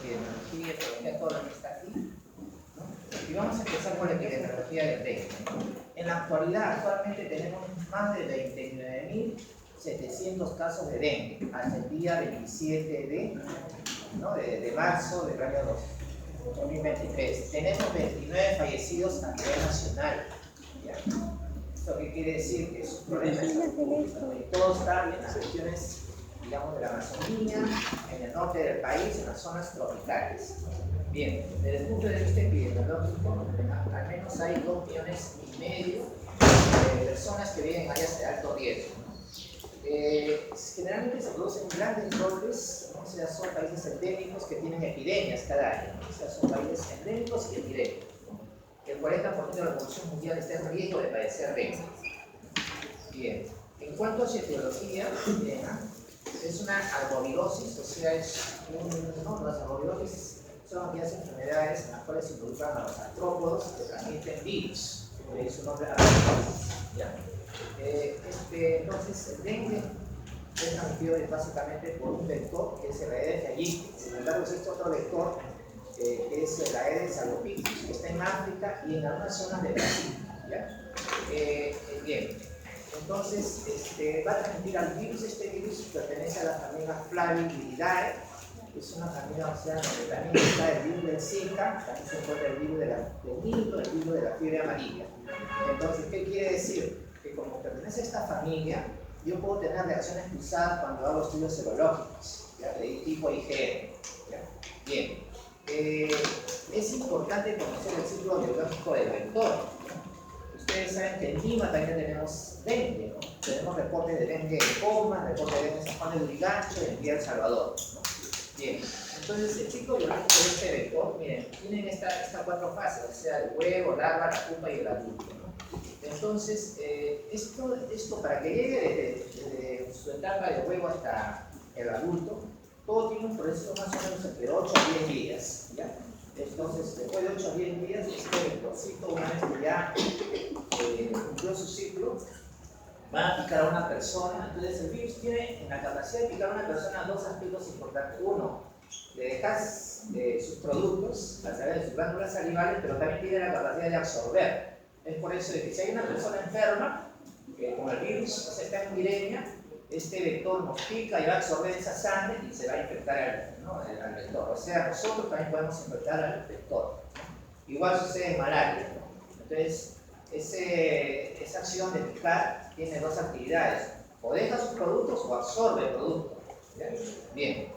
epidemiología, epidemiología, todo lo que está aquí, ¿no? Y vamos a empezar con la epidemiología del dengue, ¿no? En la actualidad, actualmente tenemos más de 29.700 casos de dengue hasta el día 27 de marzo del año 2023. Tenemos 29 fallecidos a nivel nacional, ¿ya? ¿Esto qué quiere decir? Que es un problema de salud pública, ¿no? Y todo está en las regiones, digamos, de la Amazonía, en el norte del país, en las zonas tropicales. Bien, desde el punto de vista epidemiológico, al menos hay 2,5 millones de personas que viven en áreas de alto riesgo, ¿no? Generalmente se producen grandes brotes, ¿no? O sea, son países endémicos que tienen epidemias cada año, ¿no? O sea, son países endémicos y epidémicos, ¿no? El 40% de la población mundial está en riesgo de padecer dengue. Bien, en cuanto a su etiología, es una arbovirosis, o sea, las arbovirosis son aquellas enfermedades en las cuales se involucran a los artrópodos que transmiten virus, de su nombre arbovirosis, ¿ya? Entonces, el dengue es transmitido básicamente por un vector que es el Aedes aegypti. Sin embargo, existe otro vector que es el Aedes albopictus, que está en África y en algunas zonas de Brasil, ¿ya? Bien, entonces va a transmitir al virus. Este virus pertenece a la familia Flaviviridae, que es una familia, o sea, donde también está el virus del Zika, también se encuentra el virus del Nilo, el virus de la fiebre amarilla. Entonces, ¿qué quiere decir? Que como pertenece a esta familia, yo puedo tener reacciones cruzadas cuando hago estudios serológicos, ¿ya? De tipo IgM, ¿ya? Bien, es importante conocer el ciclo biológico del vector, ¿no? Ustedes saben que en Lima también tenemos dengue, ¿no? Tenemos reportes de dengue en Coma, reportes de dengue en San Juan de Lurigancho y en Villa El Salvador, ¿no? Bien, entonces el ciclo biológico de este vector, miren, tienen estas 4 fases, o sea, el huevo, larva, la pupa y el adulto, ¿no? Entonces, esto para que llegue desde su etapa de huevo hasta el adulto, todo tiene un proceso más o menos entre 8 a 10 días, ¿ya? Entonces, después de 8 a 10 días, este vectorcito, una vez que ya cumplió su ciclo, va a picar a una persona. Entonces, el virus tiene en la capacidad de picar a una persona 2 aspectos importantes. Uno, le dejas sus productos a través de sus glándulas salivales, pero también tiene la capacidad de absorber. Es por eso de que si hay una persona enferma, con el virus, o sea, está en viremia, este vector nos pica y va a absorber esa sangre y se va a infectar al vector. O sea, nosotros también podemos infectar al vector, ¿no? Igual sucede en malaria, ¿no? Entonces, esa acción de picar tiene 2 actividades: o deja sus productos o absorbe el producto, ¿ya? Bien,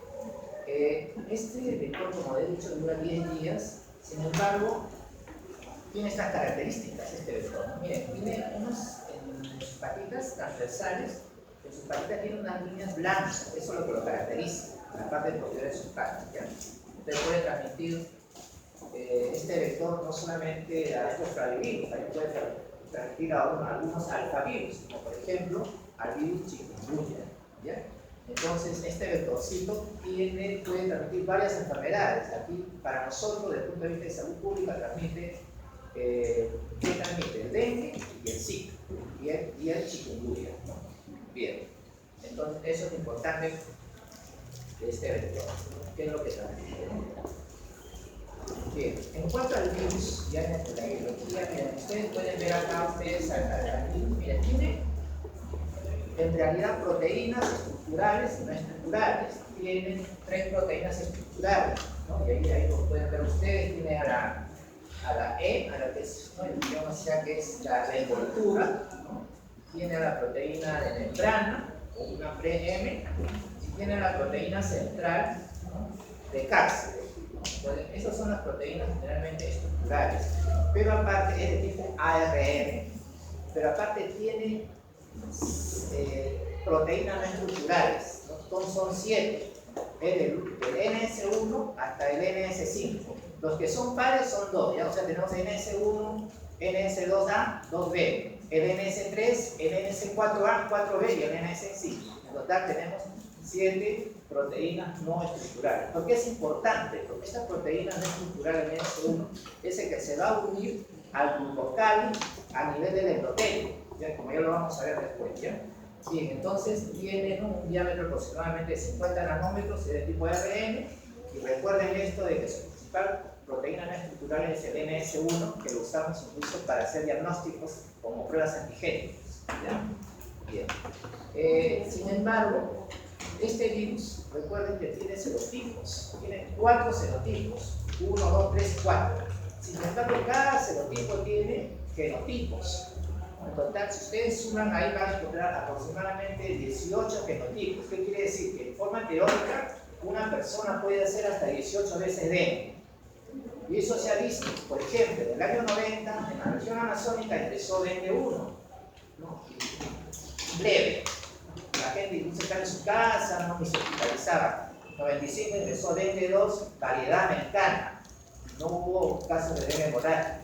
este vector, como he dicho, dura 10 días. Sin embargo, tiene estas características este vector, ¿no? Miren, tiene en sus patitas transversales, en sus patitas tiene unas líneas blancas, eso es lo que lo caracteriza, la parte posterior de sus patas, ¿ya? Entonces puede transmitir este vector no solamente a estos flavivirus, también puede transmitir a algunos alfavirus, como por ejemplo al virus chikungunya, ¿ya? Entonces, este vectorcito puede transmitir varias enfermedades. Aquí, para nosotros, desde el punto de vista de salud pública, transmite el dengue y el Zika y el chikungunya, ¿no? Bien, entonces eso es importante de este vector, ¿no? ¿Qué es lo que transmite? Bien, en cuanto al virus, ya en la biología, miren, ustedes pueden ver acá, al virus, miren, tiene en realidad proteínas estructurales y no estructurales. Tienen 3 proteínas estructurales, ¿no? Y ahí lo pueden ver ustedes. Tiene a la E, a la que es, ¿no? Digamos ya que es la envoltura, ¿no? Tiene a la proteína de membrana, o una pre-M, y tiene la proteína central, ¿no? De cárcel, ¿no? Entonces, esas son las proteínas generalmente estructurales, pero aparte es de tipo ARN, pero aparte tiene proteínas no estructurales, ¿no? Son 7, del NS1 hasta el NS5. Los que son pares son 2, ¿ya? O sea, tenemos NS1, NS2A, 2B, el NS3, el NS4A, 4B y el NS5. En total tenemos 7 proteínas no estructurales. ¿Por qué es importante? Porque esta proteína no estructural, el NS1, es el que se va a unir al glucocali a nivel del endotelio, ¿ya? Como ya lo vamos a ver después, ¿ya? Bien, entonces tiene un diámetro aproximadamente de 50 nanómetros, es de tipo ARN, y recuerden esto de que su principal proteína no estructural es el NS1, que lo usamos incluso para hacer diagnósticos como pruebas antigénicas. ¿Ya? Bien. Sin embargo, este virus, recuerden que tiene serotipos, tiene 4 serotipos, 1, 2, 3, 4. Sin embargo, cada serotipo tiene genotipos. En total, si ustedes suman ahí van a encontrar aproximadamente 18 genotipos. ¿Qué quiere decir? Que en forma teórica, una persona puede hacer hasta 18 veces dengue. Y eso se ha visto, por ejemplo, en el año 90, en la región amazónica empezó dengue 1, ¿no? Leve. La gente incluso estaba en su casa, no se hospitalizaba. En 95 empezó dengue 2, variedad americana. No hubo casos de dengue moral.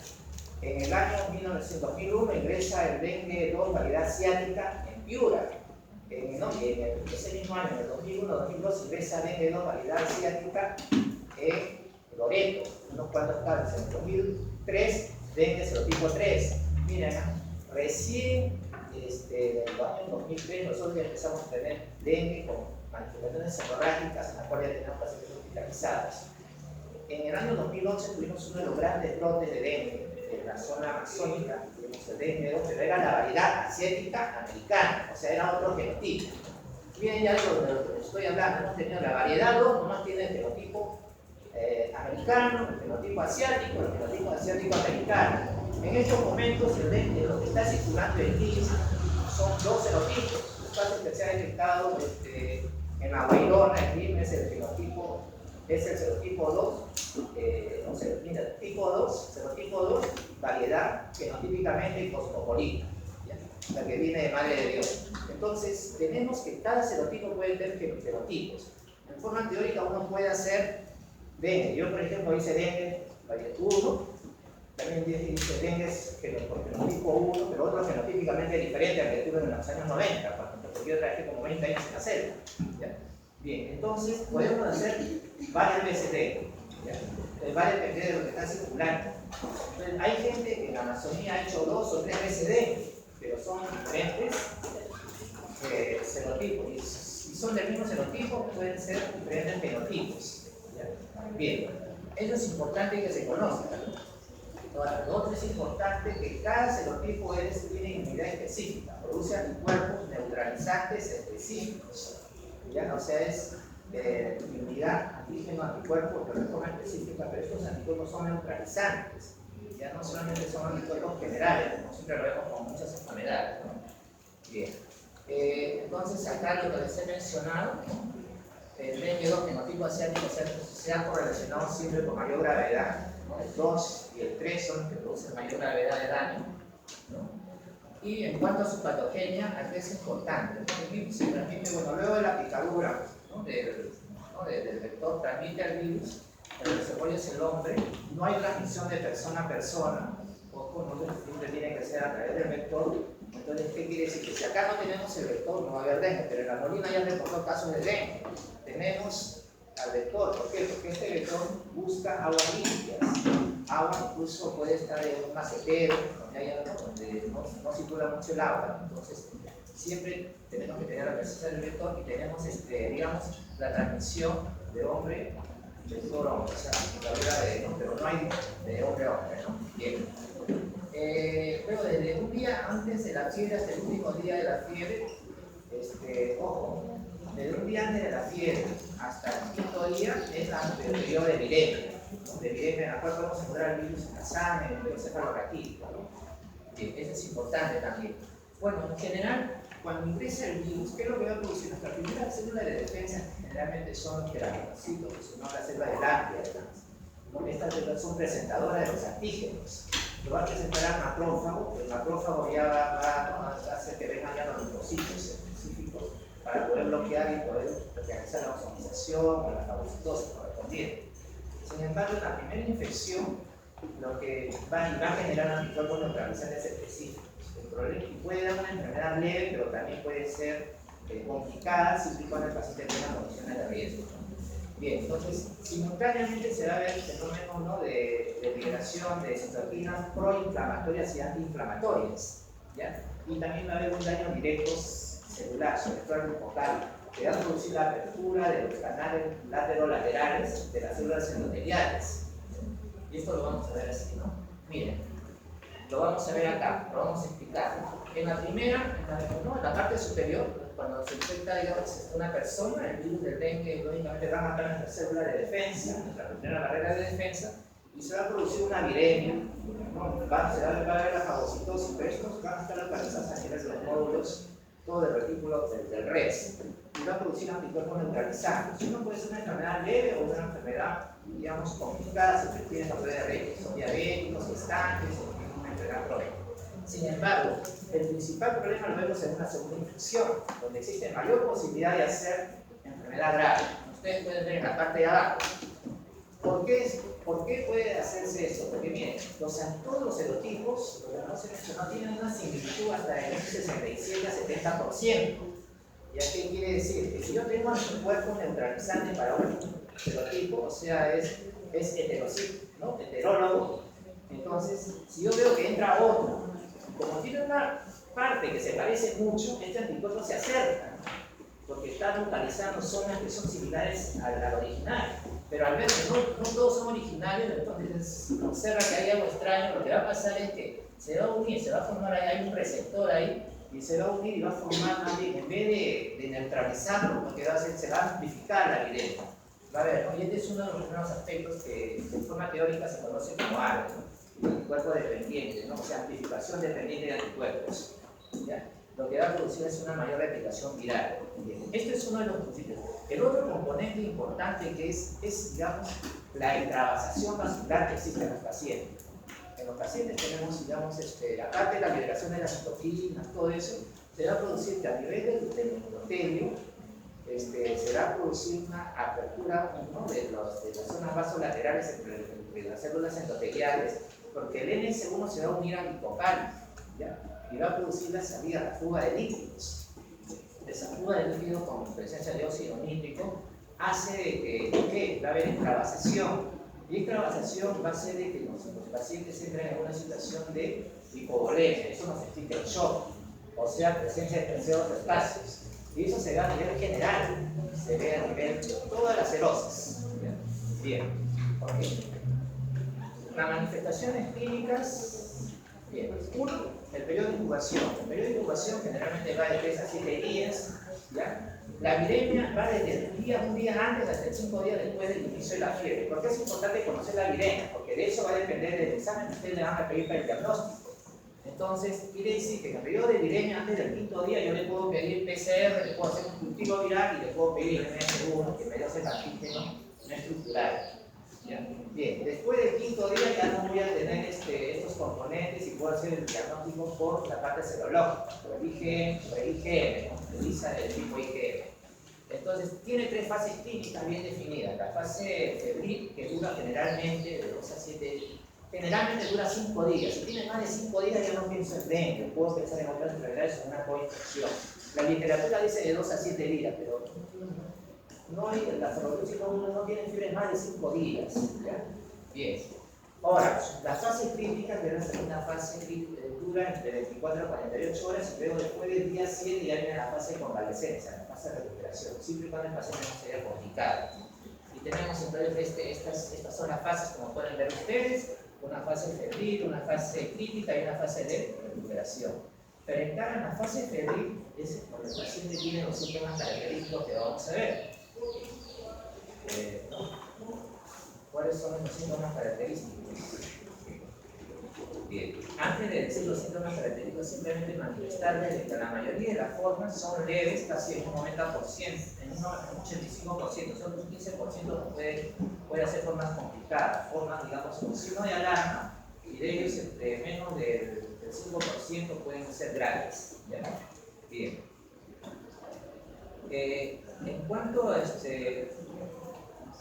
En el año 2001 ingresa el dengue 2, variedad asiática, en Piura. En ese mismo año, en el 2001-2002, ingresa dengue 2, variedad asiática, en Loreto, unos cuantos casos. En el 2003, dengue serotipo 3. Miren, recién en el año 2003 nosotros ya empezamos a tener dengue con manifestaciones hemorrágicas en las cuales ya tenemos pacientes hospitalizados. En el año 2011 tuvimos uno de los grandes brotes de dengue en la zona amazónica, tuvimos el dengue, pero era la variedad asiática americana, o sea, era otro genotipo. Miren ya de lo que estoy hablando, hemos tenido la variedad 2, nomás tiene el genotipo americano, el genotipo asiático americano. En estos momentos, lo que está circulando en TIS son 2 serotipos. Los casos que se han detectado en la Guairona, en Lima, es el serotipo 2, serotipo 2, variedad genotípicamente cosmopolita, ¿ya? La que viene de Madre de Dios. Entonces, tenemos que cada serotipo puede tener genotipos. En forma teórica, uno puede hacer dengue. Yo, por ejemplo, hice dengue, variedad 1. También dice dengue por genotipo 1, pero otro genotípicamente diferente al que tuve en los años 90, porque yo trabajé como 20 años en la selva. ¿Ya? Bien, entonces podemos hacer varias veces dengue. Va a depender de lo que está circulando. Entonces, hay gente que en la Amazonía ha hecho 2 o 3 veces dengue, pero son diferentes serotipos. Y si son del mismo serotipo, pueden ser diferentes genotipos. ¿Ya? Bien, eso es importante que se conozca. Ahora, lo otro es importante que cada serotipo tiene inmunidad específica, produce anticuerpos neutralizantes específicos. ¿Ya? O sea, es inmunidad, antígeno, anticuerpos de forma específica, pero estos anticuerpos son neutralizantes. Ya no solamente son anticuerpos generales, como siempre lo vemos con muchas enfermedades, ¿no? Bien. Entonces, acá lo que les he mencionado, el dengue 2 genotipo asiático se ha correlacionado siempre con mayor gravedad, ¿no? El 2 y el 3 son los que producen mayor gravedad de daño, ¿no? Y en cuanto a su patogenia, aquí es importante, ¿no? El virus se transmite, bueno, luego de la picadura, ¿no? Del vector transmite al virus, el reservorio es el hombre, no hay transmisión de persona a persona, ojo, no siempre tiene que ser a través del vector. Entonces, ¿qué quiere decir? Que si acá no tenemos el vector, no va a haber dengue, pero en la Molina ya reportó casos de dengue. Tenemos al vector, ¿por qué? Porque este vector busca aguas limpias. Agua incluso puede estar en un macetero, donde no circula mucho el agua. Entonces, siempre tenemos que tener la presencia del vector y tenemos, digamos, la transmisión de hombre, vector hombre, o sea, pero no hay de hombre a hombre, ¿no? Bien. Luego, desde un día antes de la fiebre hasta el último día de la fiebre, ojo, desde un día antes de la fiebre hasta el quinto día es el periodo de viremia, ¿no? De viremia en la cual podemos encontrar el virus en la sangre, en el encefaloraquídeo, ¿no? Bien, eso es importante también. Bueno, en general, cuando ingresa el virus, ¿qué es lo que va a producir? Nuestra primera célula de defensa generalmente son los queratinocitos, que son las células de Lange, ¿no? Estas células son presentadoras de los antígenos. Lo va a presentar al macrófago, el macrófago ya va a hacer que vengan ya los linfocitos específicos para poder bloquear y poder realizar la ozonización o la fagocitosis correspondiente. Sin embargo, en la primera infección, lo que va a generar anticuerpos neutralizantes específicos. El problema es que puede dar una enfermedad leve, pero también puede ser complicada siempre y cuando el paciente tenga condiciones de riesgo. Bien, entonces, simultáneamente se va a ver el fenómeno, ¿no? de liberación de citoquinas proinflamatorias y antiinflamatorias, ¿ya? Y también va a haber un daño directo celular, sobre todo al hipocal. que va a producir la apertura de los canales laterolaterales de las células endoteliales. Y esto lo vamos a ver así, ¿no? Miren, lo vamos a ver acá, lo vamos a explicar. En la primera, en la parte superior, cuando se infecta, digamos, una persona, el virus del dengue, lógicamente va a matar nuestra célula de defensa, nuestra primera barrera de defensa, y se va a producir una viremia, ¿no? Se va a ver la fagocitosis, pero estos van a estar localizados a nivel de los módulos, todo el retículo del res, y va a producir anticuerpos neutralizantes. Uno puede ser una enfermedad leve o una enfermedad, digamos, complicada si se tiene factores de riesgo, son diabéticos, gestantes o tienen una enfermedad crónica. Sin embargo, el principal problema lo vemos en una segunda infección, donde existe mayor posibilidad de hacer enfermedad grave. Ustedes pueden ver en la parte de abajo. ¿Por qué puede hacerse eso? Porque miren, todos los serotipos, lo que no se mencionó, tienen una similitud hasta del 67 a 70%. ¿Y a qué quiere decir? Que si yo tengo un cuerpo neutralizante para un serotipo, o sea, es heterocito, ¿no? Heterólogo, entonces, si yo veo que entra otro, como tiene una parte que se parece mucho, este anticuerpo se acerca, ¿no? Porque está localizando zonas que son similares al original. Pero al ver que no todos son originarios, entonces observa que hay algo extraño. Lo que va a pasar es que se va a unir, se va a formar ahí, hay un receptor ahí, y se va a unir y va a formar, en vez de neutralizarlo, lo que va a hacer, se va a amplificar la viremia. Va a ver, ¿no? Y este es uno de los primeros aspectos que en forma teórica se conoce como ARDE, ¿no? Anticuerpo dependiente, ¿no? O sea, amplificación dependiente de anticuerpos. ¿Ya? Lo que va a producir es una mayor replicación viral. Este es uno de los principios. El otro componente importante que es digamos, la intravasación vascular que existe en los pacientes. En los pacientes tenemos, digamos, aparte de la liberación de las citoquinas, todo eso, se va a producir que a nivel del endotelio se va a producir una apertura, ¿no? de las zonas vasolaterales entre las células endoteliales, porque el NS1 se va a unir al hipocampo, ¿ya? Y va a producir la salida, la fuga de líquidos. Esa fuga de líquidos con presencia de óxido nítrico hace que va a haber extravasación. Y extravasación va a hacer de que los pacientes entren en una situación de hipovolemia. Eso nos explica el shock, o sea, presencia de terceros espacios. Y eso se ve a nivel general, se ve a nivel de todas las cirrosis. Bien, ok. Las manifestaciones clínicas. Bien, uno, el periodo de incubación. El periodo de incubación generalmente va de 3 a 7 días. ¿Ya? La viremia va desde un día antes hasta 5 días después del inicio de la fiebre. ¿Por qué es importante conocer la viremia? Porque de eso va a depender del examen que ustedes le van a pedir para el diagnóstico. Entonces, quiere decir que en el periodo de viremia, antes del 5.º día, yo le puedo pedir PCR, le puedo hacer un cultivo viral y le puedo pedir MS1, que me hace el antígeno no estructural. ¿Ya? Bien, después del 5.º día ya no voy a tener estos componentes y puedo hacer el diagnóstico por la parte serológica, por el IgM, ¿no? El ISA del tipo IgM. Entonces, tiene 3 fases clínicas bien definidas. La fase febril, que dura generalmente de 2 a 7 días. Generalmente dura 5 días. Si tiene más de 5 días, ya no pienso en dengue, puedo pensar en otras enfermedades o una coinfección. La literatura dice de 2 a 7 días, pero no hay, la ferrocarril no tiene fiebre más de 5 días. ¿Ya? Bien. Ahora, las fases críticas deben ser una fase que dura entre 24 a 48 horas y luego después del día 7 ya viene la fase de convalescencia, la fase de recuperación, siempre y cuando el paciente no se haya complicado. Y tenemos entonces estas son las fases, como pueden ver ustedes, una fase febril, una fase crítica y una fase de recuperación. Pero en la fase febril es cuando el paciente tiene los síntomas característicos que vamos a ver. ¿Cuáles son los síntomas característicos? Bien, antes de decir los síntomas característicos, simplemente manifestarles que la mayoría de las formas son leves, casi en un 90%, en un 85%, solo un 15% puede hacer formas complicadas, formas, digamos, con signo de alarma, y de ellos menos del 5% pueden ser graves. ¿Ya? Bien. En cuanto a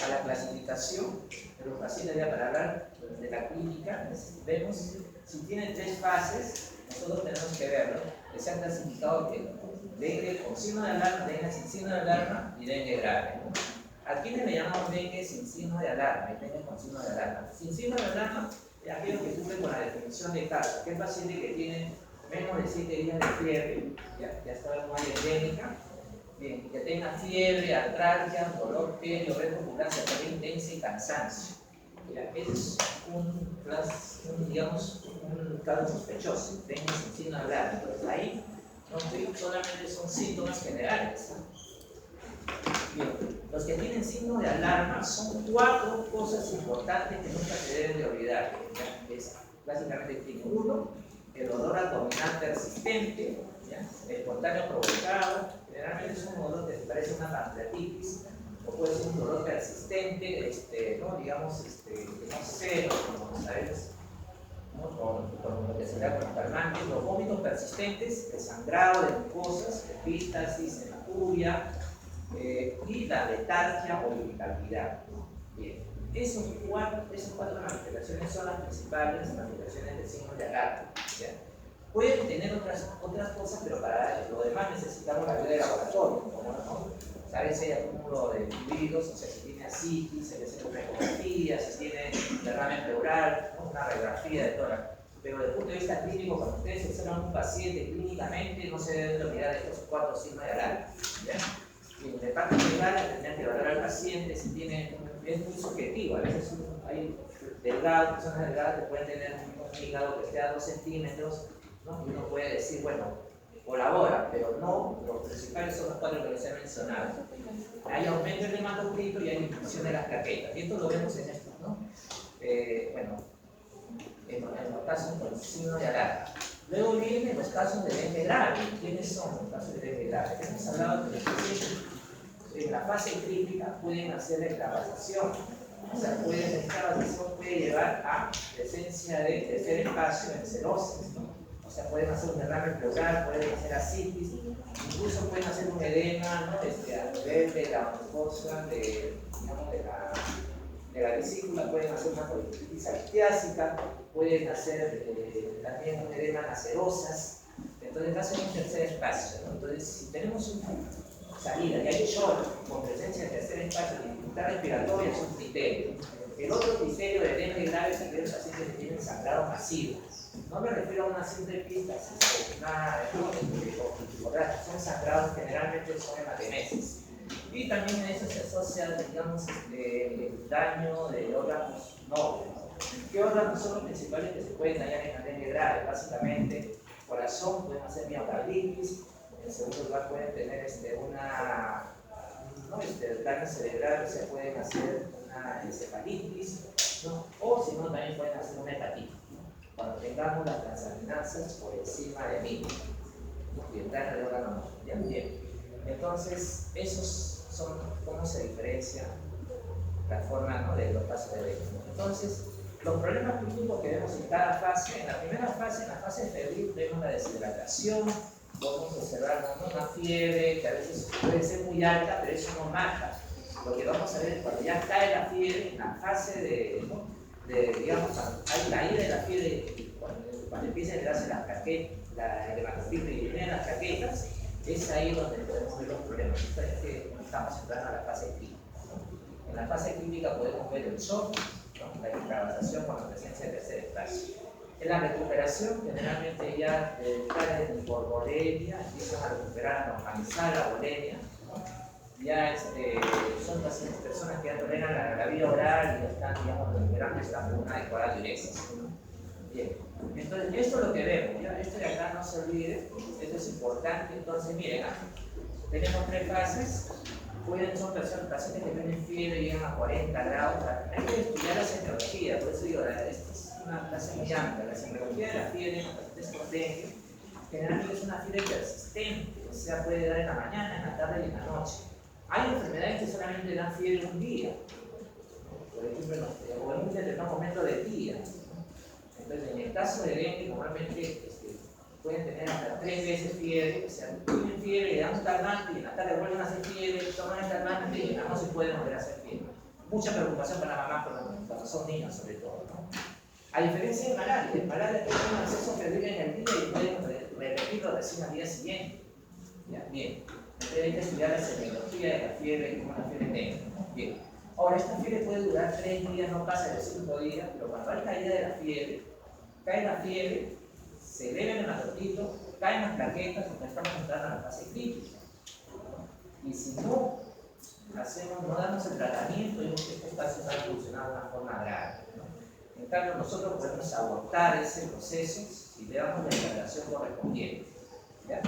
la clasificación de los pacientes, ya para hablar de la clínica, vemos si tienen 3 fases, nosotros tenemos que verlo, que se han clasificado que dengue con signo de alarma, dengue sin signo de alarma y dengue grave, ¿no? ¿A quiénes le llamamos dengue sin signo de alarma y dengue con signo de alarma? Sin signo de alarma es aquello que cumple con la definición de caso, aquel paciente que tiene menos de 7 días de fiebre, ya está en una endémica, Bien, que tenga fiebre, artralgia, dolor perio, recuperancia intensa y cansancio. Mira, es digamos, un caso sospechoso, tenga sin signo de alarma. Entonces ahí solamente son síntomas generales. Bien, los que tienen signo de alarma son 4 cosas importantes que nunca se deben de olvidar. ¿Ya? Básicamente tiene 1, el dolor abdominal persistente, ¿ya? Espontáneo provocado, generalmente es un dolor que parece una pancreatitis, o puede ser un dolor persistente, ¿no? Digamos, que no sé, como sabes, ¿no? Con lo que se da con calmantes, los vómitos persistentes, el sangrado de mucosas, epístasis, hematuria, y la letargia o irritabilidad. Bien, esas 4 manifestaciones son las principales manifestaciones del signo de alarma. ¿Ya? Pueden tener otras cosas, pero para lo demás necesitamos la ayuda de laboratorio, como ¿no? ¿Sabes? Si hay acúmulo de fluidos, o sea, si tiene ascitis, si tiene una ecografía, si tiene derrame pleural, ¿no? Una radiografía de toda. Pero desde el punto de vista clínico, cuando ustedes observan a un paciente clínicamente, no se deben olvidar de estos 4 signos de alarma. ¿Ya? Y de parte general, tendrían que evaluar al paciente si tiene, es muy subjetivo, a veces hay personas delgadas que pueden tener un hígado que esté a 2 centímetros, ¿no? Y uno puede decir, bueno, colabora, pero no, los principales son los 4 que les he mencionado. Hay aumento del hematocrito y hay disminución de las plaquetas, y esto lo vemos en esto, ¿no? Bueno, en los casos con signo de alarma. Luego vienen los casos de dengue grave. ¿Quiénes son los casos de dengue grave? Hemos hablado de que en la fase crítica pueden hacer extravasación. O sea, esta evasión puede llevar a presencia de tercer espacio en serosis, ¿no? O sea, pueden hacer un derrame pleural, pueden hacer ascitis, incluso pueden hacer un edema, ¿no? A nivel de la mucosa, digamos, de la vesícula, pueden hacer una colitis alitiásica, pueden hacer también un edema en las serosas. Entonces hacen un tercer espacio, ¿no? Entonces, si tenemos una salida y hay shock con presencia de tercer espacio de dificultad respiratoria, es un criterio. El otro criterio de dengue grave es aquellos pacientes que tienen sangrado masivo. No me refiero a una simple epístasis, son sangrados generalmente son hematemesis. Y también en eso se asocia, digamos, el daño de órganos nobles. ¿Qué órganos son los principales que se pueden dañar en la dengue grave? Básicamente, corazón, pueden hacer miocarditis, en segundo lugar pueden tener daño cerebral, o sea, pueden hacer una encefalitis, ¿no? O si no, también pueden hacer una hepatitis, ¿no? Cuando tengamos las transaminasas por encima de 1000, y el daño de órgano noble. Bien. Entonces, esos son cómo se diferencia la forma, ¿no? De los casos de dengue. Entonces, los problemas clínicos que vemos en cada fase, en la primera fase, en la fase febril, vemos la deshidratación, podemos observar, ¿no? Una fiebre que a veces puede ser muy alta, pero eso no mata. Lo que vamos a ver es cuando ya cae la fiebre, en la fase digamos, cuando hay caída de la fiebre, cuando empieza a generarse el hematocrito y vienen las plaquetas, es ahí donde podemos ver los problemas. Esto es que estamos entrando a la fase clínica, ¿no? En la fase clínica podemos ver el shock, ¿no? La extravasación con la presencia de tercer espacio. En la recuperación, generalmente ya caen en borboremia, empiezan a recuperar, a normalizar la bulimia, ¿no? Ya son personas que ya toleran la vida oral y están, digamos, recuperando esta con una adecuada diuresis, ¿no? Bien, entonces esto es lo que vemos, ¿ya? Esto de acá no se olvide, esto es importante. Entonces miren, tenemos 3 fases, son pacientes que tienen fiebre y llegan a 40 grados. Hay que estudiar la semiología, por eso digo, esta es una clase muy amplia. La semiología de la fiebre en los pacientes con dengue generalmente es una fiebre persistente, o sea, puede dar en la mañana, en la tarde y en la noche. Hay enfermedades que solamente dan fiebre un día, ¿no? Por ejemplo, o en un determinado momento del día. Entonces, en el caso de dengue, normalmente pueden tener hasta 3 veces fiebre, o sea, tienen fiebre, le dan un calmante y en la tarde vuelven a hacer fiebre, toman el calmante y en la noche pueden volver a hacer fiebre. Mucha preocupación para la mamá cuando son niños, sobre todo, ¿no? A diferencia de malaria, en malaria tienen un acceso febril en el día y pueden repetirlo recién al día siguiente. ¿Ya? Bien. Entonces hay que estudiar la semiología de la fiebre y cómo la fiebre dengue. Bien. Ahora, esta fiebre puede durar 3 días, no pasa de los 5 días, pero cuando hay caída de la fiebre, cae la fiebre, se eleva el hematocrito, caen las plaquetas porque estamos entrando a la fase crítica. Y si no no damos el tratamiento, este caso va a evolucionar de una forma grave, ¿no? En cambio, nosotros podemos abortar ese proceso si le damos la hidratación correspondiente, ¿ya?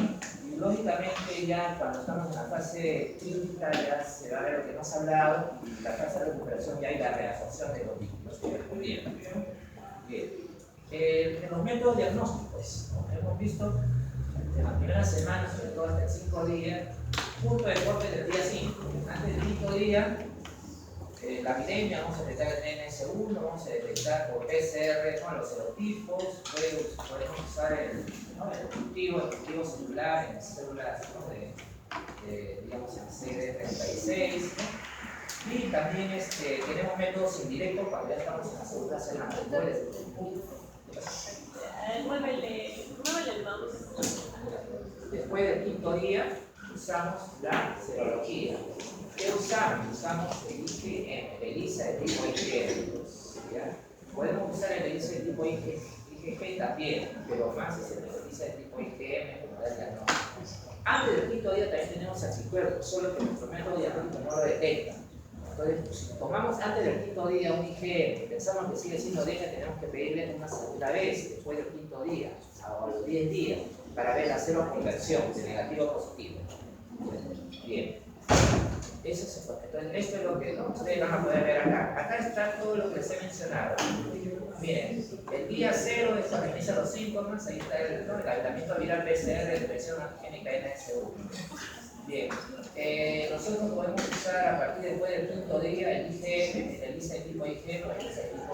Y lógicamente ya cuando estamos en la fase clínica ya se va a ver lo que hemos hablado, y la fase de recuperación ya hay la reabsorción de los líquidos que descubrieron. Bien. En los métodos diagnósticos, ¿no? Hemos visto en las primeras semanas, sobre todo hasta el 5 días, punto de corte del día 5. Antes del 5 día, la viremia, vamos a detectar el NS1, vamos a detectar por PCR los serotipos, podemos usar el cultivo celular en células, ¿no? digamos en CD36, ¿no? Y también tenemos métodos indirectos cuando ya estamos en las células en las memorias. Muévele el mouse. Después del 5 día, usamos la serología. ¿Qué usamos? Usamos el IgM, el ELISA de tipo IgM. ¿Ya? Podemos usar el ELISA de tipo IgG también, pero más es el ELISA de tipo IgM como el diagnóstico. Antes del 5 día también tenemos anticuerpos, solo que nuestro método diagnóstico no lo detecta. Entonces, si tomamos antes del 5 día un IgM, pensamos que sigue siendo dengue, tenemos que pedirle una segunda vez después del 5 día, a los 10 días, para ver la seroconversión de negativo a positivo. Bien. Entonces, esto es lo que ustedes van a poder ver acá. Acá está todo lo que les he mencionado. Bien, el día 0 es cuando inician los síntomas, ahí está el aislamiento viral PCR de infección antigénica NS1. Bien, nosotros podemos usar a partir después del 5 día el IgM, el IgE tipo IgM o el IgE tipo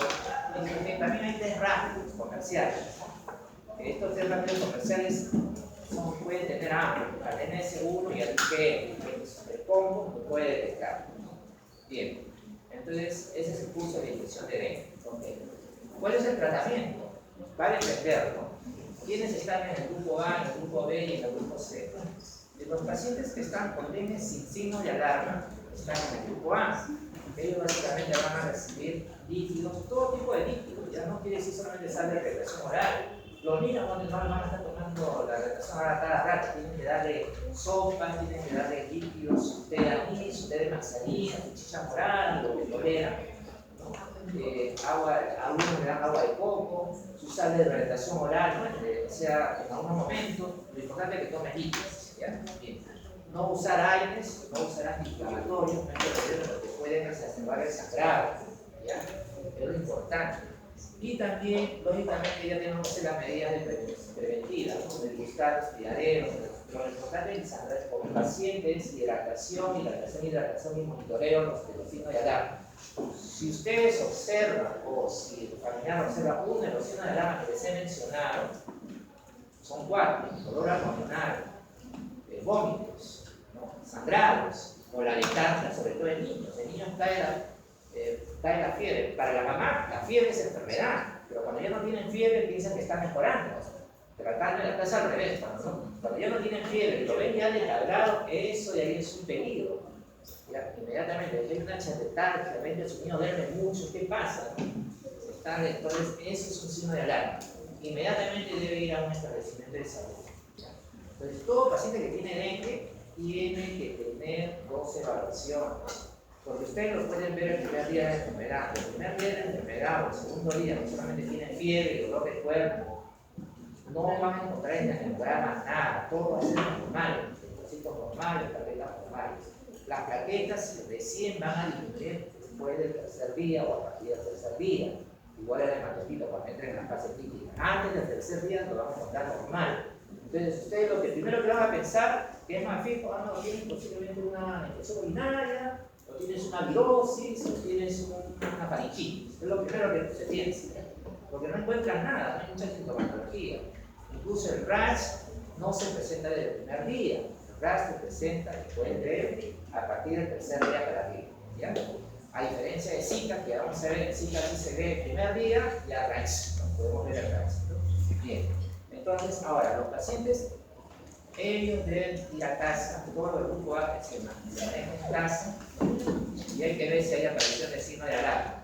IgG. También hay test rápidos comerciales. Estos test rápidos comerciales pueden tener al NS1 y al IgM, el combo lo puede detectar. Bien, entonces ese es el curso de infección de dengue. Okay. ¿Cuál es el tratamiento? Vale entenderlo. ¿Quiénes están en el grupo A, en el grupo B y en el grupo C? Los pacientes que están con dengue sin signo de alarma están en el grupo A. Ellos básicamente van a recibir líquidos, todo tipo de líquidos. Ya no quiere decir solamente sal de represión oral. Los niños no van a estar tomando la represión oral cada rato. Tienen que darle sopa, tienen que darle líquidos, té de anís, té de manzanilla, chicha moral, lo que toleran. Algunos le dan agua de coco, su sal de hidratación oral, ¿no? O sea, en algunos momentos, lo importante es que tome líquidos. Bien. No usar aires, no usar antiinflamatorios, porque pueden exacerbar el sangrado. ¿Ya? Es lo importante. Y también, lógicamente, ya tenemos que hacer las medidas preventivas, ¿no? De buscar hospitaleros, pero lo importante es sangrar con pacientes, hidratación y monitoreo de los signos de alarma. Si ustedes observan, o si el familiar observa uno de los signos de alarma que les he mencionado, son 4: dolor abdominal, vómitos, ¿no? Sangrados, o la letargia, sobre todo en niños. En niños cae la fiebre. Para la mamá, la fiebre es enfermedad, pero cuando ya no tienen fiebre piensan que están mejorando. Pero acá es al revés. Cuando ya no tienen fiebre y lo ven ya descargado, eso de ahí es un peligro. Ya, inmediatamente, hay una letargia, ven que su niño duerme mucho, ¿qué pasa? Entonces, eso es un signo de alarma. Inmediatamente debe ir a un establecimiento de salud. Entonces, todo paciente que tiene dengue tiene que tener 2 evaluaciones, porque ustedes lo pueden ver el primer día de la enfermedad. El primer día de la enfermedad o el segundo día no solamente tienen fiebre y dolor de cuerpo, no van a encontrar en las hemogramas nada, todo va a ser normal, linfocitos normales, plaquetas normales. Las plaquetas recién van a disminuir después del tercer día o a partir del tercer día, igual el hematocito cuando entren en la fase clínica. Antes del tercer día lo vamos a encontrar normal. Entonces, ustedes lo que primero que van a pensar que es más fijo, no tienes posiblemente una infección urinaria, o tienes una virosis, o tienes una faringitis. Es lo primero que se piensa, porque no encuentran nada, no hay mucha sintomatología. Incluso el rash no se presenta desde el primer día, el rash se presenta después de, a partir del tercer día para arriba. ¿Ya? A diferencia de Zika, que vamos a ver en Zika sí se ve el primer día, ya rash, no podemos ver el rash. Bien. Entonces, ahora, los pacientes, ellos deben ir a casa, todo el grupo A que se mantiene en casa, y hay que ver si hay aparición de signo de alarma.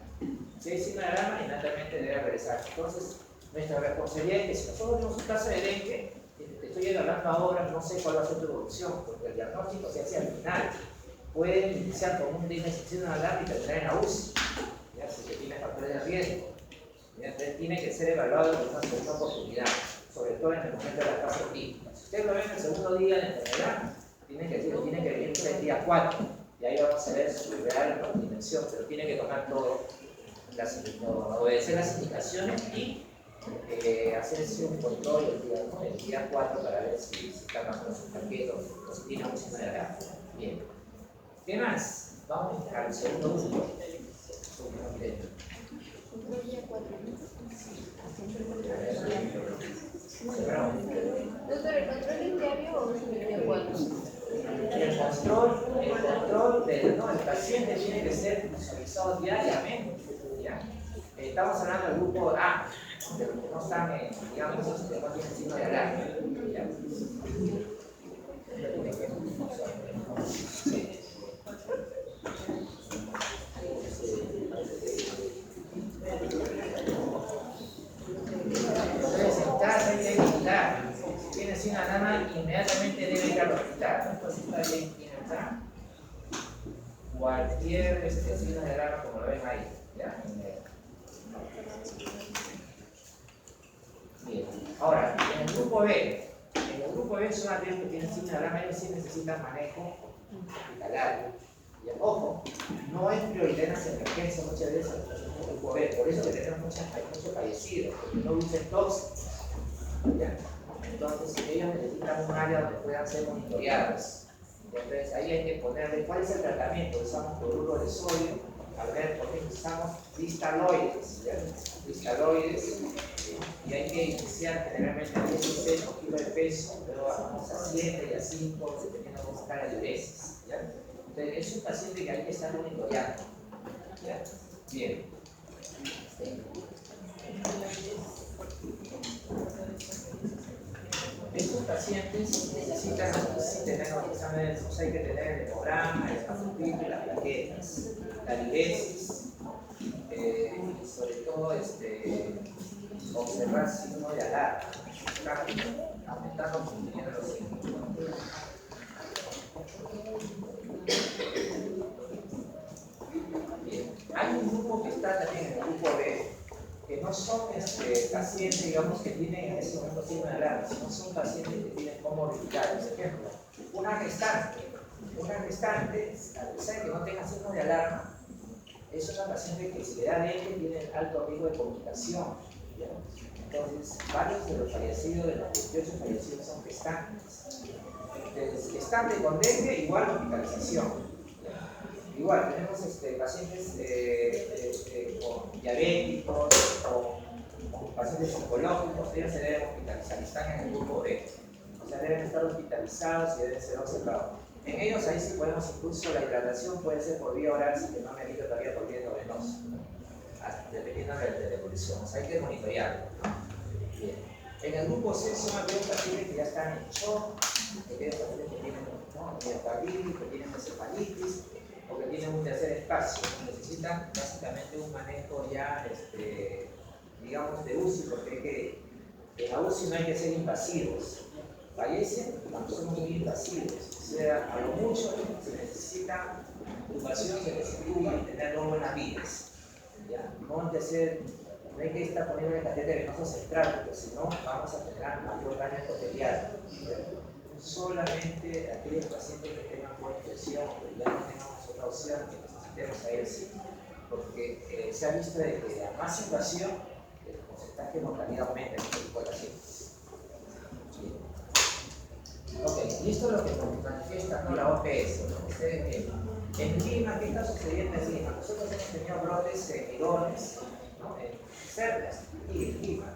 Si hay signo de alarma, inmediatamente debe regresar. Entonces, nuestra responsabilidad es que si nosotros tenemos un caso de dengue, te estoy hablando ahora, no sé cuál va a ser tu evolución, porque diagnóstico se hace al final. Pueden iniciar con un disfunción de alarma y terminar en la UCI, ¿ya? Si se tiene factores de riesgo. ¿Ya? Entonces tiene que ser evaluado en una segunda oportunidad, sobre todo en el momento de la fase clínica. Si usted lo ve en el segundo día de la enfermedad, tiene que venir el día 4, y ahí vamos a ver su real dimensión, pero tiene que tomar todo, obedecer las indicaciones y hacerse un control el día 4 para ver si está más con su paquete o si tiene un signo de alarma. Bien. ¿Qué más? Vamos al segundo uso. Doctor, ¿el control es diario o es el día 4? El control del paciente tiene que ser visualizado diariamente. ¿Ya? Estamos hablando del grupo A, de los que no están, digamos, no tienen signo de alarma. ¿Ya? Sí. Entonces, en casa hay que vigilar. Si tiene signo de alarma, inmediatamente debe ir al hospital. Esto sí está bien, tiene acá. Cualquier signo de alarma, como lo ven ahí. ¿Ya? Bien. Ahora, en el grupo B son aquellos que tienen signo de alarma, ellos sí necesitan manejo hospitalario. Ojo, no es prioridad en las emergencias muchas veces en el grupo B, por eso que tenemos muchos fallecidos, porque no usan tóxicos. Entonces, ellos necesitan un área donde puedan ser monitoreados. Entonces, ahí hay que ponerle cuál es el tratamiento. Usamos cloruro de sodio, a ver, por ejemplo, usamos cristaloides, y hay que iniciar generalmente a 16 por kilo de peso, luego vamos a 7 y a 5, dependiendo de cómo está la diuresis. Entonces, es un paciente que hay que estar monitoreando. ¿Ya? Bien. Estos pacientes necesitan tener los exámenes, hay que tener el hemograma, el hematocrito y las plaquetas, la diuresis, y sobre todo observar signos de alarma, aumentando o disminuyendo los signos. Bien. Hay un grupo que está también en el grupo B, que no son pacientes, digamos, que tienen en ese momento signo de alarma, sino son pacientes que tienen comorbilidades. Por ejemplo, una gestante, a pesar de que no tenga signo de alarma, es una paciente que si le da dengue tiene alto riesgo de complicación. ¿Ya? Entonces, varios de los fallecidos, de los 28 fallecidos, son gestantes. Entonces, gestante con dengue igual hospitalización. Igual, tenemos pacientes con diabéticos, con pacientes oncológicos, ellos se deben hospitalizar, están en el grupo B. O sea, deben estar hospitalizados y deben ser observados. En ellos ahí sí podemos incluso la hidratación puede ser por vía oral si que no amerita todavía por vía endovenosa, dependiendo de la evolución. O sea, hay que monitorearlo. Bien. En el grupo C son aquellos pacientes que ya están en shock, aquellos pacientes que tienen miocarditis, que tienen encefalitis, o que tienen un tercer espacio, necesitan básicamente un manejo ya, digamos, de UCI, porque en la UCI no hay que ser invasivos. Fallecen cuando son muy invasivos, o sea, a lo mucho se necesita intubación, se necesita mantener luego buenas vidas. No hay que estar poniendo el catéter venoso central, porque si no vamos a generar mayor daño endotelial. Solamente aquellos pacientes que tengan buena infección, que ya no tengamos otra opción, que necesitemos a ERSI, porque se ha visto de que a más invasión, el porcentaje de mortalidad aumenta en este tipo de pacientes. Ok, y esto es lo que nos manifiesta, ¿no? La OPS, ¿no? Ustedes ven. En Lima, ¿qué está sucediendo en Lima? Nosotros hemos tenido brotes en bidones, ¿no? En Cerdas y en Lima.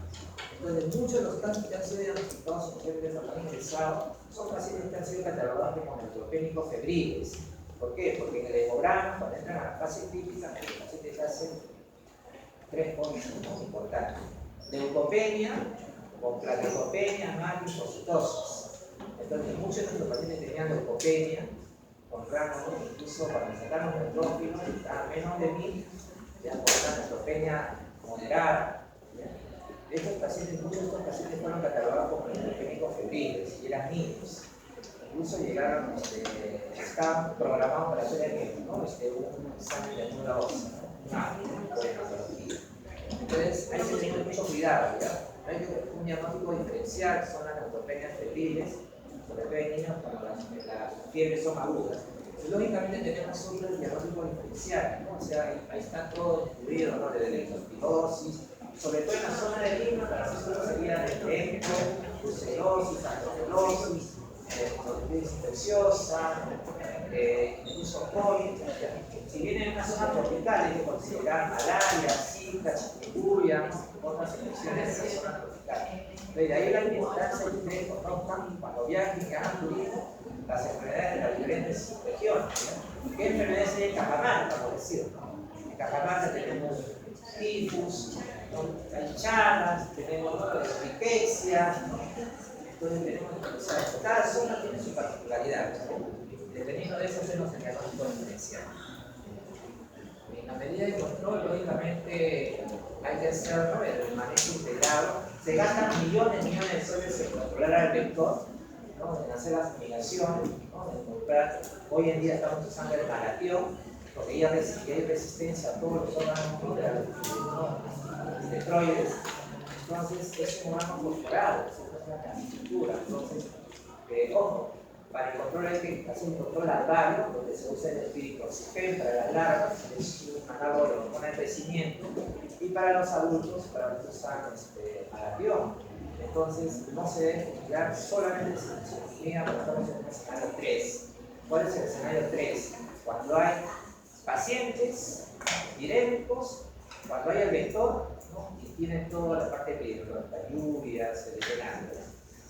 Entonces, muchos de los casos que han sido diagnosticados en mujeres que han ingresado son pacientes que han sido catalogados como neutropénicos febriles. ¿Por qué? Porque en el hemograma, cuando entran a la fase crítica, los pacientes hacen 3 cosas muy importantes: leucopenia, con plaquetopenia, macrofocitosis. Entonces, muchos de nuestros pacientes tenían leucopenia, con rangos, incluso cuando sacaron neutrófilos, a menos de 1000, ya con una neutropenia moderada. Muchos de estos pacientes fueron catalogados como neutropénicos febriles y eran niños. incluso llegaron, estaban programados para hacer ¿no? un examen de médula ósea, ¿no? Una hematología. Entonces, hay que tener mucho cuidado, ¿ya? Hay un diagnóstico diferencial, son las neutropenias febriles, sobre todo en niños cuando las fiebres son agudas. Y lógicamente tenemos otro diagnóstico diferencial, ¿no? O sea, ahí está todo incluido, ¿no? Desde la electropirosis, sobre todo en la zona de Lima, para nosotros sería de eco, brucelosis, astrocelosis, mononucleosis infecciosa, incluso COVID. Si bien en una zona tropical hay que considerar malaria, zika, chikungunya, otras infecciones de la zona tropical. De ahí la importancia que ustedes conozcan cuando viajen y hagan turismo las enfermedades de las diferentes regiones. ¿No? ¿Qué enfermedades hay en Cajamarca, por decir? ¿No? En Cajamarca tenemos tifus, ¿no? Hay chagas, tenemos rickettsia, ¿no? Entonces tenemos, o sea, cada zona tiene su particularidad, ¿no? Dependiendo de eso hacemos el diagnóstico diferencial. En la medida de control, lógicamente, hay que hacer, ¿no? El manejo integrado. Se gastan millones de soles en controlar al vector, ¿no? En hacer las fumigaciones, ¿no? En comprar. Hoy en día estamos usando el malatión, porque ya hay resistencia a todos los órganos minerales, ¿no? Esteroides. Entonces, es un órgano corporal, es una estructura. Entonces, ojo, para el control hay que hacer un control larvario, donde se usa el espiritoxifen para las larvas, es un análogo de hormona de crecimiento, y para los adultos, para los que usan malatión. Entonces, no se debe fumigar solamente si se fumiga cuando estamos en un escenario 3. ¿Cuál es el escenario 3? Cuando hay pacientes virémicos, cuando hay el vector, ¿no? Y tienen toda la parte epidemiológica, lluvias,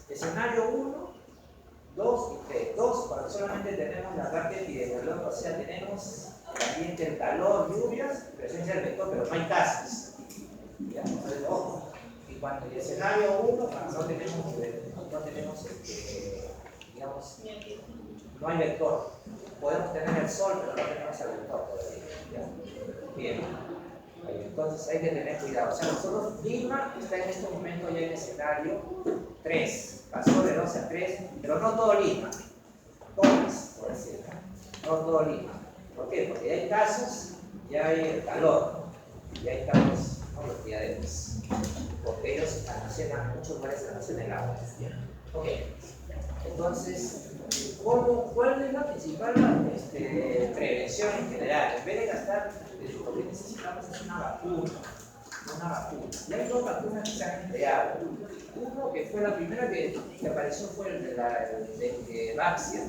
escenario 1, 2 y 3. 2, cuando solamente tenemos la parte epidemiológica, o sea, tenemos el ambiente, el calor, lluvias, presencia del vector, pero no hay casos. ¿Ya? Entonces, ojo. Y cuando el escenario 1, cuando no tenemos digamos, no hay vector. Podemos tener el sol, pero no tenemos el vector todavía. ¿Ya? Bien. Entonces hay que tener cuidado. O sea, nosotros, Lima está en este momento ya en escenario 3. Pasó de 12 a 3, pero no todo Lima. Todas, por decirlo. No todo Lima. ¿Por qué? Porque hay casos, ya hay el calor, ¿no? Ya hay casos, ¿no? Los diademas. Porque ellos almacenan, muchos lugares almacenan el agua. Ok. Entonces, ¿cuál es la principal prevención en general? En vez de gastar, lo que necesitamos es una vacuna. Y hay dos vacunas que se han creado. Uno que fue la primera que apareció fue el de Baxia.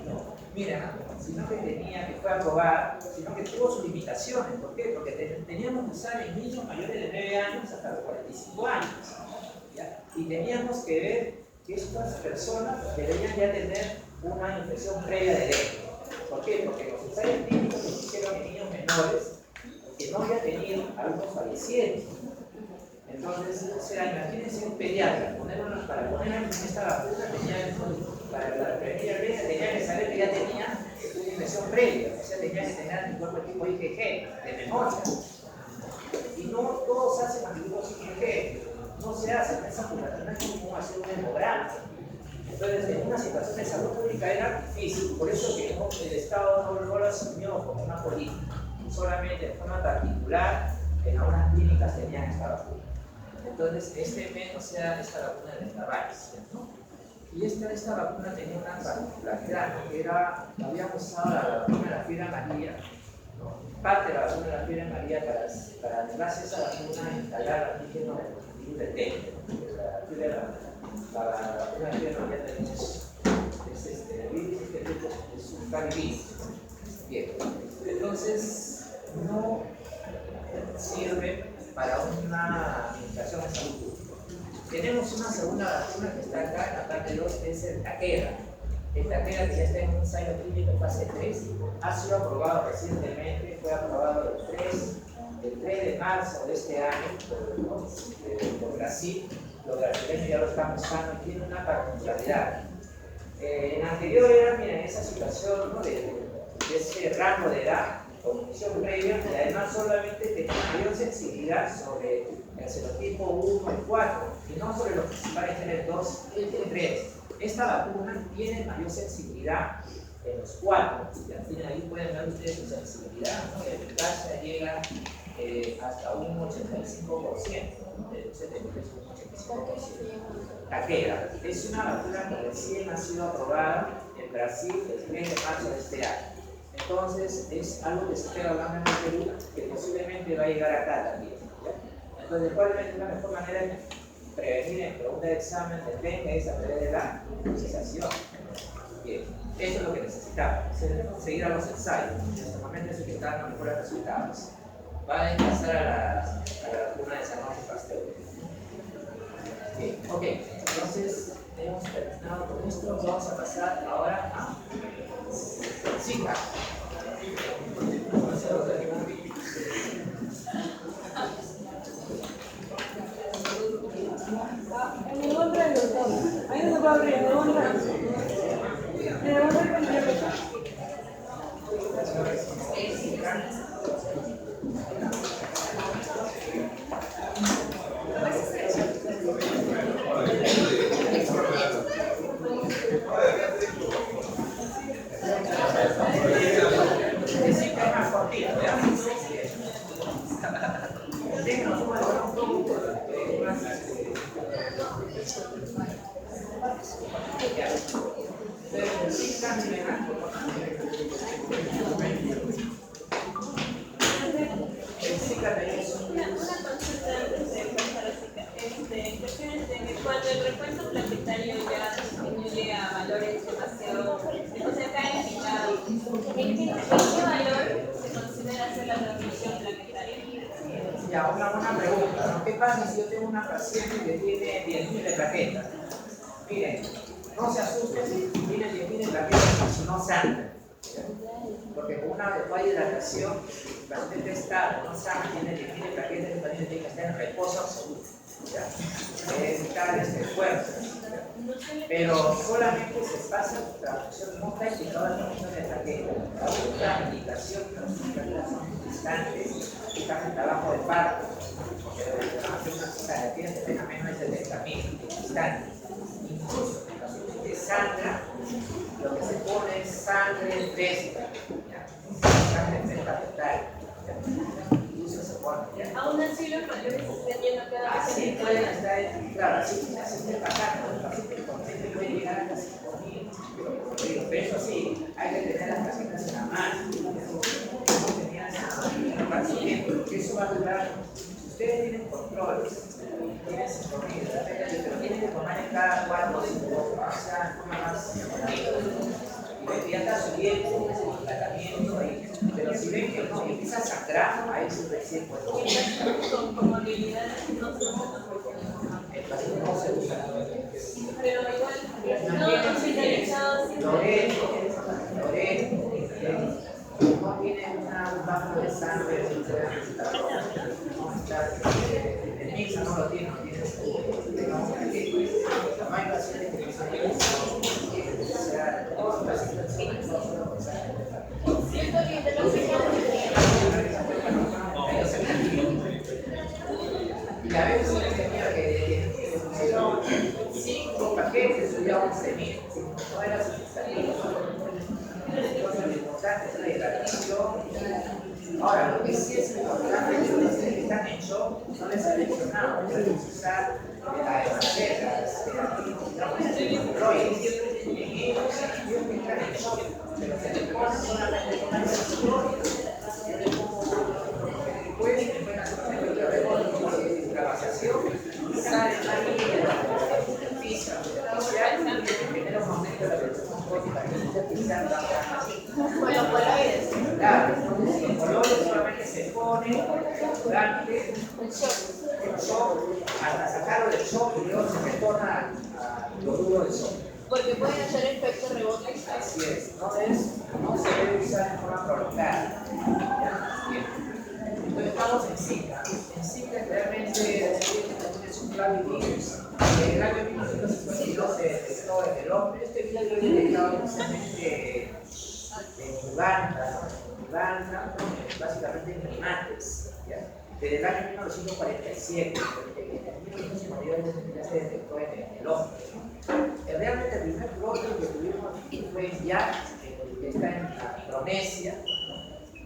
No, miren, sino que fue aprobada, sino que tuvo sus limitaciones. ¿Por qué? Porque teníamos que usar en niños mayores de 9 años hasta los 45 años. ¿Ya? Y teníamos que ver que estas personas deberían ya tener una infección previa de dengue. ¿Por qué? Porque los ensayos clínicos que se hicieron en niños menores que no había tenido algunos fallecidos. Entonces, o sea, imagínense un pediatra, para poner esta vacuna, para prevenir el dengue, tenía que saber que ya tenía una infección previa, o sea, tenía que tener anticuerpo tipo IgG, de memoria. Y no todos hacen anticuerpos IgG, no se hacen, esa población es como hacer un hemograma. Entonces, en una situación de salud pública era difícil, por eso que el Estado no lo asumió como una política. Solamente de forma particular, en algunas clínicas tenían esta vacuna. Entonces, esta vacuna de la Vaxxia, ¿no? Y esta vacuna tenía una particularidad, ¿no? Que habíamos usado la vacuna de la fiebre amarilla, ¿no? Parte de la vacuna de la fiebre amarilla para gracias a esa vacuna instalar antígeno del virus del dengue, ¿no? La vacuna de la fiebre amarilla tenemos el virus es un carivirus. Bien, entonces no sirve para una administración de salud pública. Tenemos una segunda vacuna que está acá en la parte 2, que es el Takeda. El Takeda, que ya está en un ensayo clínico en fase 3, ha sido aprobado recientemente, fue aprobado el 3 de marzo de este año por Brasil. Los brasileños ya lo están usando y tiene una particularidad. En anterior era, miren, esa situación, ¿no? de ese rango de edad, con munición previa, y además solamente tenía mayor sensibilidad sobre el serotipo 1 y 4, y no sobre los principales genes 2 y 3. Esta vacuna tiene mayor sensibilidad en los 4. Ya tienen, ahí pueden ver ustedes su sensibilidad, ¿no? La eficacia llega hasta un 85%, ¿no? De 73 a un 85%. Takeda es una vacuna que recién ha sido aprobada en Brasil el 3 de marzo de este año. Entonces, es algo que se está hablando en el Perú, que posiblemente va a llegar acá también, ¿ya? Entonces, probablemente la mejor manera de prevenir en pregunta de examen depende es a través de la inmunización. Bien, eso es lo que necesitamos, seguir a los ensayos. En este momento es el que está dando mejores resultados. Va a pasar a la vacuna de San Juan de Pasteur. Bien, ok, entonces hemos terminado con esto. Vamos a pasar ahora a Zika. En el nombre de los dos. Ahí no se puede abrir, en el nombre de los dos. En el nombre de los dos. Cuando el recuento plaquetario ya disminuye a valores demasiado, o sea, cae limitado, ¿en qué valor se considera hacer la transmisión plaquetaria? Ya, una buena pregunta, ¿no? ¿Qué pasa si yo tengo una paciente que tiene 10.000 de plaquetas? Miren, no se asusten si tiene 10.000 de plaquetas si no sangra. Porque con una adecuada hidratación, el paciente está, no sangra, tiene 10.000 de plaquetas, el paciente tiene que estar en reposo absoluto. Es evitar este esfuerzo. Pero solamente se pasa la transfusión, no está indicada la transfusión de plaquetas. La única indicación que las plaquetas son distantes y están en trabajo de parto. Porque una cita tiene que tener menos de 70.000 distantes. Incluso en el paciente que sangra, lo que se pone es sangre fresca, sangre fresca total. Incluso se pone. Aún así los mayores están yendo cada vez Así pueden estar, claro, así es bacán, el paciente consciente puede llegar a casi 5.000. Pero eso sí, hay que tener las pacientes en la mano. Eso va a durar. Si ustedes tienen controles, tienen sintonía, pero tienen que tomar en cada 4 o 5 horas, o sea, toma más y ya está subiendo el tratamiento ahí. Pero si ven que no, empieza a sangrar, ahí sí recién puede. con comorbilidades no se usan. El paciente no se usa. Pero igual, no hospitalizados. Loreto, no tiene un bajo de sangre, el MIXA no lo tiene, no hay pacientes que y a veces se tenía que pusieron 5 paquetes, subía 11.000, no era suficiente. Entonces lo importante es la hidratación. Ahora, lo que sí es importante es que los que están en shock no les ha mencionado, pueden usar las esteroides. En ellos que están en shock, pero se les pone solamente con esteroides. Yo le pongo después me pueden hacer un efecto de rebote, inflamación, sale ahí de la superficie artificial y genera un aumento de la presión osmótica que se han dado así. Con los coloides. Claro, entonces los colores solamente se ponen durante el shock, hasta sacarlo del shock y luego se retorna a lo duro del shock. Porque pueden hacer efecto rebote. Así es, no se debe usar de forma prolongada. Bien. Entonces estamos en Zika. En Zika realmente es un clavivirus. En el año 1952 se detectó en el hombre. Este virus lo detectado inicialmente en Uganda, básicamente en primates. ¿Ya? desde el año 1947, en 1952 ya se detectó en el hombre. Realmente el primer brote que tuvimos fue en Yac, que está en Indonesia,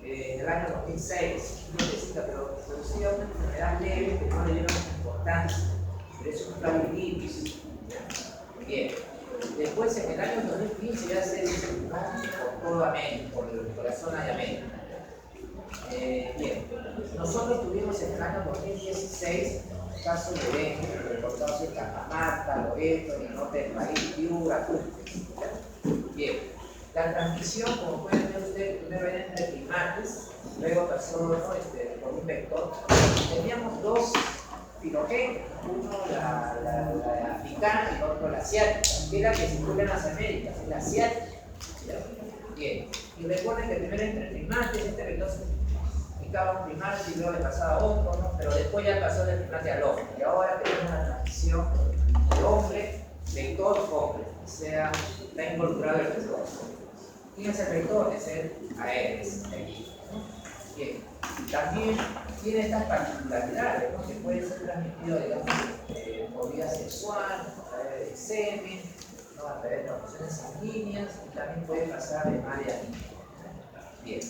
en el año 2006, pero producía una enfermedad leve que no le dieron mucha importancia, pero es un flavivirus. Bien. Después, en el año 2015 ya se diseminó por toda América, por la zona de América. Bien, nosotros tuvimos en el año 2016 casos de dengue reportados en Cajamarca, Loreto, en el norte del país, Piura, Cusco. Bien, la transmisión, como pueden ver ustedes, primero era entre primates, luego pasó por un vector. Teníamos dos filogéneos, uno la africana y el otro la asiática, que es la que circula en las Américas, es la asiática. Bien, y recuerden que primero entre primates, este vector se un primate y luego le pasaba a otro, ¿no? Pero después ya pasó del primate al hombre. Y ahora tenemos una transición de hombre, vector, hombre. O sea, está involucrado el vector. ¿Quién es el vector? Es el Aedes aegypti. Bien. También tiene estas particularidades, ¿no? Que puede ser transmitido, digamos, por vía sexual, a través del semen, ¿no? A través de transfusiones sanguíneas, y también puede pasar de madre a niño. Bien.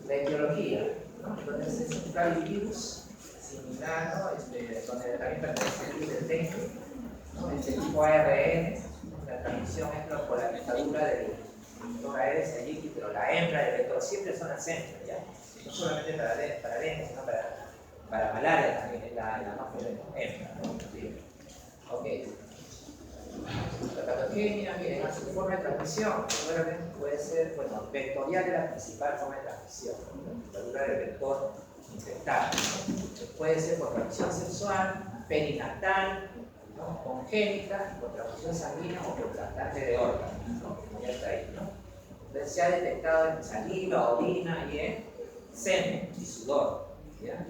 La etiología, ¿no? Entonces es un flavivirus similar, ¿no? Donde también pertenece el virus del dengue, ¿no? Este tipo ARN, la transmisión es por la metadura del vector Aedes aegypti, pero la hembra del vector siempre son las hembras, ¿ya? No solamente para dengue, sino para malaria también es la más frecuente, hembra, ¿no? ¿Sí? Ok. La patogenia, miren, a su forma de transmisión, puede ser, bueno, vectorial es la principal forma de transmisión, la dura del vector infectado. Puede ser por transmisión sexual, perinatal, ¿no? Congénita, por transfusión sanguínea o por trasplante de órganos, ¿no? Como ya está ahí, ¿no? Entonces se ha detectado en saliva, orina y en semen y sudor, ¿ya?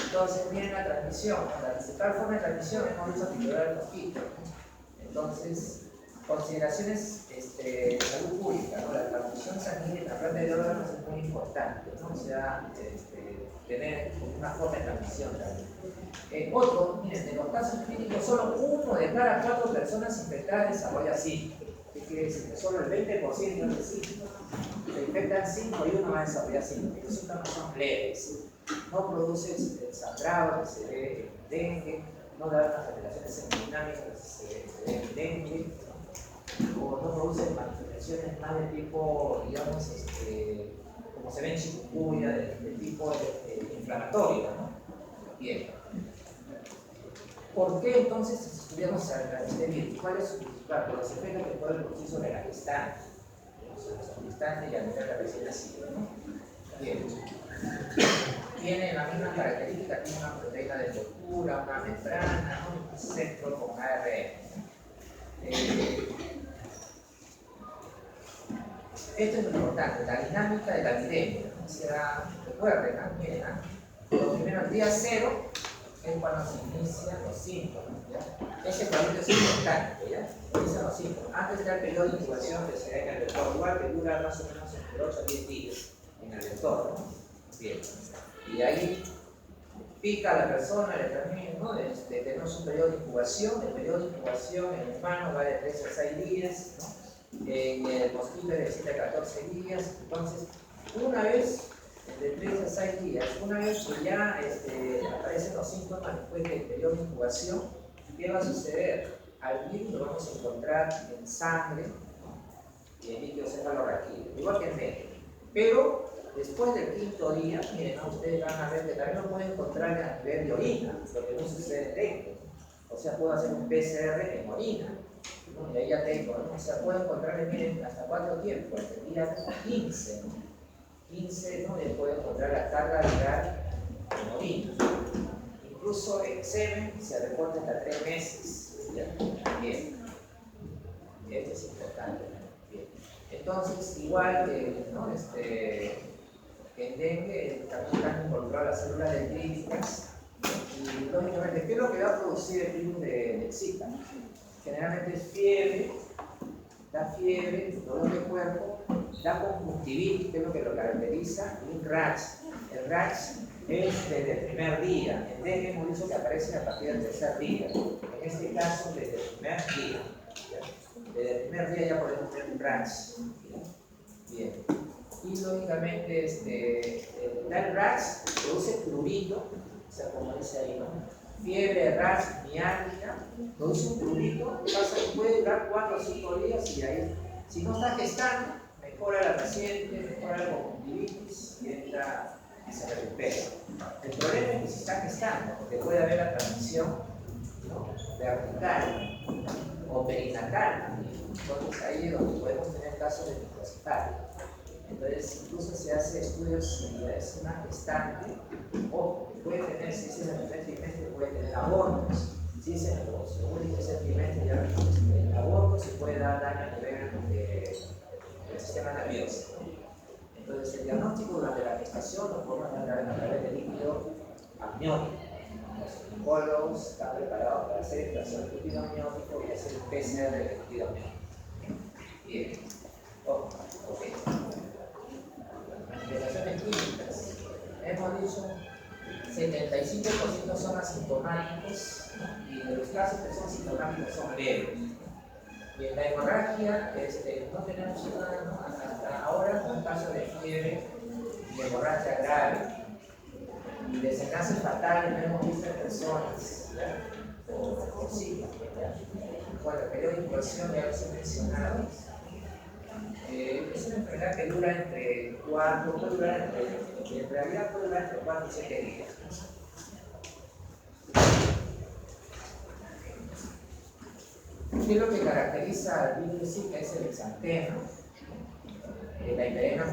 Entonces, miren la transmisión, la principal forma de transmisión es por uso titular del mosquito. Entonces, consideraciones de salud pública, ¿no? La transfusión sanguínea y trasplante de órganos es muy importante, ¿no? O sea, tener una forma de transmisión también. Otro, miren, de los casos clínicos, solo 1 de cada 4 personas infectadas desarrolla sífilis. ¿Qué quiere decir? Que solo el 20% de sífilis se infectan 5 y 1 va a desarrollar sífilis. Los síntomas son leves, no produce el sangrado que se ve en dengue, no da unas alteraciones hemodinámicas que se ve en dengue, ¿no? O no producen manifestaciones más de tipo, digamos, como se ve en chikungunya, de tipo inflamatorio, ¿no? Bien. ¿Por qué entonces estudiamos a este virus? ¿Cuál es su principal? Por los efectos que puede producir sobre la gestante, sobre la gestante y al nivel de recién nacido, ¿no? Bien. Tiene la misma característica, tiene una proteína de envoltura, una membrana, ¿no? Un centro con ARN. Esto es lo importante, la dinámica de la epidemia. O sea, recuerden, miren, los primeros días 0 es cuando se inician los síntomas, ¿ya? Ese cuadrito es importante, ¿ya? Inician los síntomas. Antes está el periodo de incubación que se da en el vector, igual que dura más o menos entre 8 a 10 días en el vector, ¿no? Bien. Y ahí pica a la persona, le transmite, ¿no? Tenemos un periodo de incubación. El periodo de incubación en el humano va de 3 a 6 días, ¿no? En el mosquito es de 7 a 14 días. Entonces, una vez, de 3 a 6 días, una vez que ya aparecen los síntomas después del periodo de incubación, ¿qué va a suceder? Al virus lo vamos a encontrar en sangre, ¿no? Y en líquido cefalorraquídeo, igual que en dengue. Pero después del 5.º día, miren, ¿no? Ustedes van a ver que también lo pueden encontrar a nivel de orina, lo que no sucede en dengue. O sea, puedo hacer un PCR en orina, ¿no? Y ahí ya tengo, ¿no? O sea, puedo encontrar, miren, hasta 4 tiempos, el día 15, ¿no? 15, ¿no? Y puedo encontrar la carga viral en orina. Incluso en semen se reporta hasta 3 meses. ¿Ya? Bien. Esto es importante. Bien. Entonces, igual que, ¿no? En dengue también están involucradas las células dendríticas. Y lógicamente, ¿qué es lo que va a producir el virus de Zika? Generalmente es fiebre, da fiebre, dolor de cuerpo la conjuntivitis, que es lo que lo caracteriza, y un rash. El rash es desde el primer día. El dengue hemos dicho que aparece a partir del tercer día. En este caso, desde el primer día. ¿Ya? Desde el primer día ya podemos tener un rash. Bien. Y lógicamente, el rash produce prurito, o sea, como dice ahí, ¿no? Fiebre, rash, mialgia, produce un prurito, puede durar 4 o 5 días y ahí, si no está gestando, mejora la paciente, mejora la conjuntivitis y entra y se recupera. El problema es que si está gestando, porque puede haber la transmisión, ¿no?, vertical o perinatal. Entonces ahí es donde podemos tener casos de microcefalia. Entonces incluso se hace estudios si es una gestante, o puede tener, si es en el primer trimestre, puede tener abortos. Si es en el segundo y tercer trimestre, ya el aborto se puede dar daño a nivel del sistema nervioso. Entonces el diagnóstico durante la gestación lo podemos dar a través del líquido amniótico. Los oncólogos están preparados para hacer extracción de líquido amniótico y hacer un PCR de líquido amniótico. Bien. Ok. Manifestaciones clínicas. Hemos dicho 75% son asintomáticos, ¿no? Y de los casos que son sintomáticos son leves. Y en la hemorragia no tenemos nada, ¿no?, hasta ahora un caso de fiebre y de hemorragia grave. Y desenlaces fatales no hemos visto en personas, ¿ya?, por sí. Bueno, el periodo de incubación ya los he mencionado. Es una enfermedad que dura entre 4, puede durar en realidad puede durar entre 4 y 7 días. ¿Qué es lo que caracteriza al virus Zika? Es el exantema, la hiperemia